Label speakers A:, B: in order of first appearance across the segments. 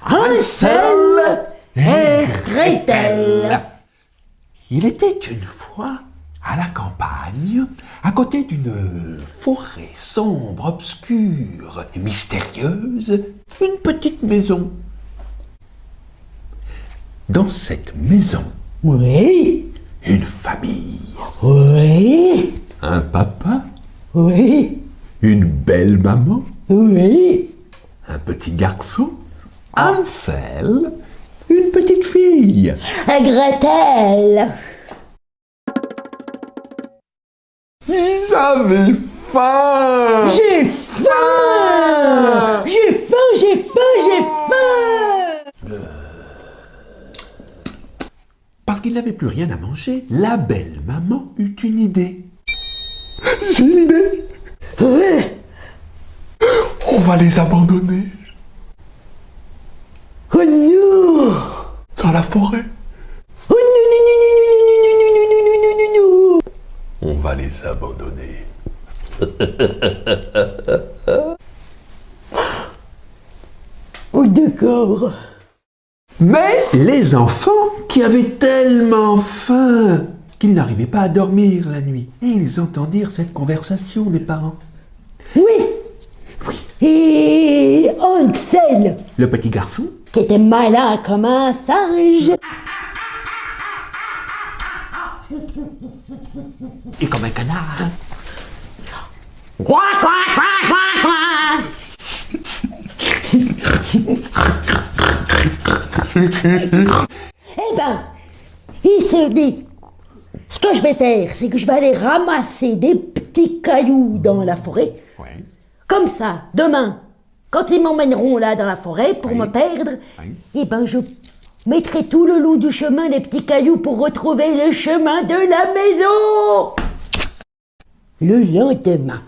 A: Hansel et Gretel. Il était une fois à la campagne, à côté d'une forêt sombre, obscure et mystérieuse, une petite maison. Dans cette maison,
B: Oui,
A: une famille,
B: oui,
A: un papa,
B: oui,
A: une belle maman,
B: oui.
A: un petit garçon, Hansel, une petite fille.
B: Gretel.
A: Ils avaient faim.
B: J'ai faim. J'ai faim, j'ai faim, j'ai faim.
A: Parce qu'ils n'avaient plus rien à manger, la belle maman eut une idée. J'ai une idée. On va les abandonner
B: Oh non.
A: dans la forêt.
B: Oh non, non, non, non, non, non, non, non, non, non, non, non.
A: On va les abandonner.
B: Oh d'accord.
A: Mais les enfants, qui avaient tellement faim qu'ils n'arrivaient pas à dormir la nuit, et ils entendirent cette conversation des parents.
B: Oui.
A: Oui,
B: Et Hansel,
A: le petit garçon,
B: qui était malin comme un singe.
A: et comme un canard,
B: Quoi, quoi, quoi, quoi, quoi. Eh ben, il se dit, ce que je vais faire, c'est que je vais aller ramasser des petits cailloux dans la forêt.
A: ouais.
B: Comme ça, demain, quand ils m'emmèneront là dans la forêt pour
A: Oui.
B: me perdre,
A: Oui.
B: eh ben je mettrai tout le long du chemin des petits cailloux pour retrouver le chemin de la maison. Le lendemain,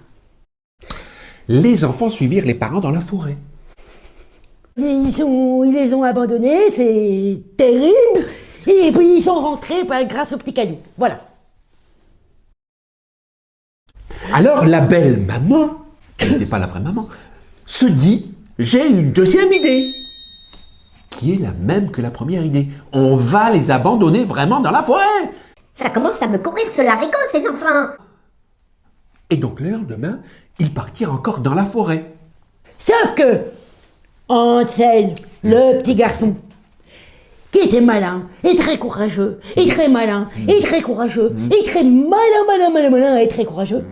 A: Les enfants suivirent les parents dans la forêt.
B: ils les ont abandonnés, c'est terrible. Et puis ils sont rentrés grâce aux petits cailloux. Voilà.
A: Alors la belle maman, qui n'était pas la vraie maman, se dit « J'ai une deuxième idée !» qui est la même que la première idée. On va les abandonner vraiment dans la forêt.
C: Ça commence à me courir sur l'haricot, ces enfants.
A: Et donc le lendemain, ils partirent encore dans la forêt.
B: Sauf que Hansel, le petit garçon, qui était malin et très courageux, et très malin, et très courageux, et très malin, et très courageux,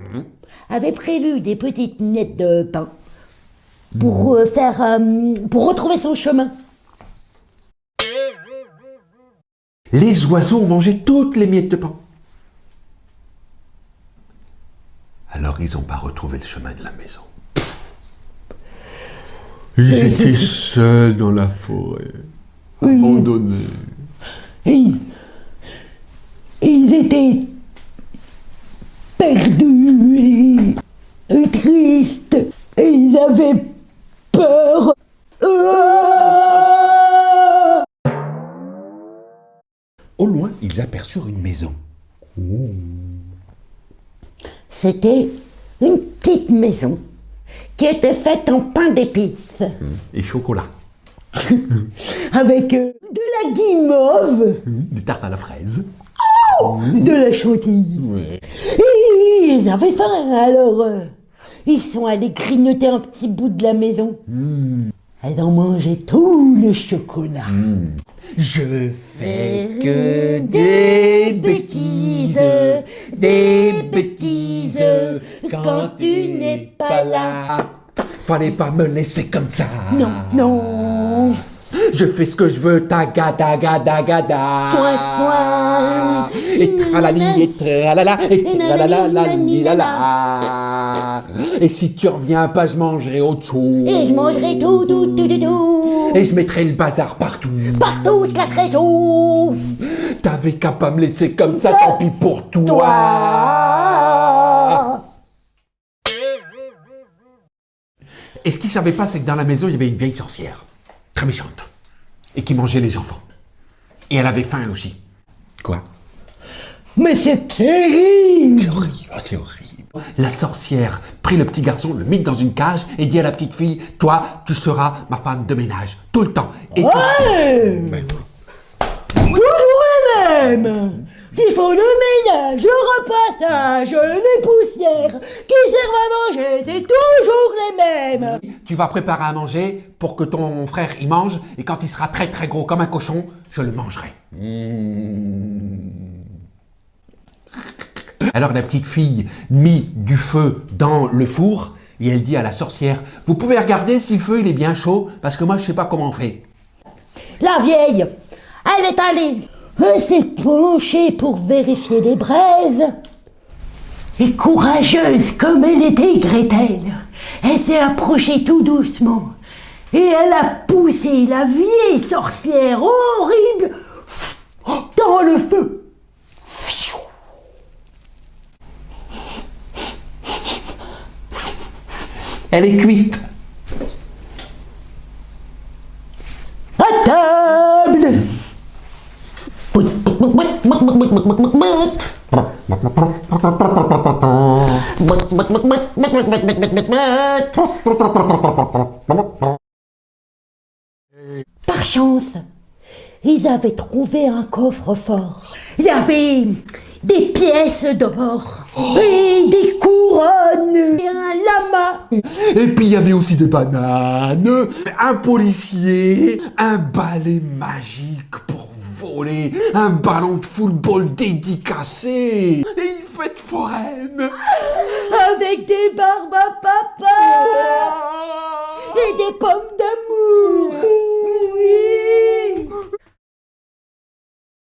B: avait prévu des petites miettes de pain pour pour retrouver son chemin.
A: Les oiseaux ont mangé toutes les miettes de pain. Alors ils n'ont pas retrouvé le chemin de la maison. Ils étaient seuls dans la forêt, abandonnés.
B: Ils étaient perdus et tristes, et ils avaient peur.
A: Au loin, ils aperçurent une maison.
B: C'était une petite maison qui était faite en pain d'épices,
A: Et chocolat.
B: avec de la guimauve,
A: Des tartes à la fraise.
B: de la chantilly. Et ils avaient faim, alors ils sont allés grignoter un petit bout de la maison. Elles ont mangé tout le chocolat.
A: Je fais que des bêtises, quand tu n'es pas là. Fallait pas me laisser comme ça.
B: Non, non.
A: Je fais ce que je veux, taga, taga, taga, da.
B: Toin, toin.
A: Et tralali, et tralala, et tralala, la, li, la, la. Et si tu reviens pas, je mangerai autre chose.
B: Et je mangerai tout, tout, tout, tout, tout.
A: Et je mettrai le bazar partout.
B: Partout, je casserai tout.
A: T'avais qu'à pas me laisser comme ça, tant pis pour toi.
B: Toi.
A: Et ce qu'ils savaient pas, c'est que dans la maison, il y avait une vieille sorcière, très méchante, et qui mangeait les enfants. Et elle avait faim, elle aussi. Quoi?
B: Mais c'est terrible.
A: C'est horrible, c'est horrible. La sorcière prit le petit garçon, le mit dans une cage et dit à la petite fille, toi, tu seras ma femme de ménage, tout le temps. Et toi-
B: Ouais.
A: Ben,
B: Toujours les mêmes. Qui font le ménage, le repassage, les poussières, qui servent à manger, c'est toujours les mêmes.
A: tu vas préparer à manger pour que ton frère y mange, et quand il sera très très gros comme un cochon, je le mangerai. Alors la petite fille mit du feu dans le four, et elle dit à la sorcière, vous pouvez regarder si le feu il est bien chaud, parce que moi je sais pas comment on fait.
B: La vieille, elle est allée, elle s'est penchée pour vérifier les braises. Et courageuse comme elle était, Gretel, elle s'est approchée tout doucement. Et elle a poussé la vieille sorcière horrible dans le feu.
A: Elle est cuite.
B: À table. Par chance, ils avaient trouvé un coffre-fort. Il y avait des pièces d'or, et des couronnes, et un lama.
A: Et puis il y avait aussi des bananes, un policier, un balai magique pour voler, un ballon de football dédicacé, et une fête foraine.
B: Avec des barbes à papa.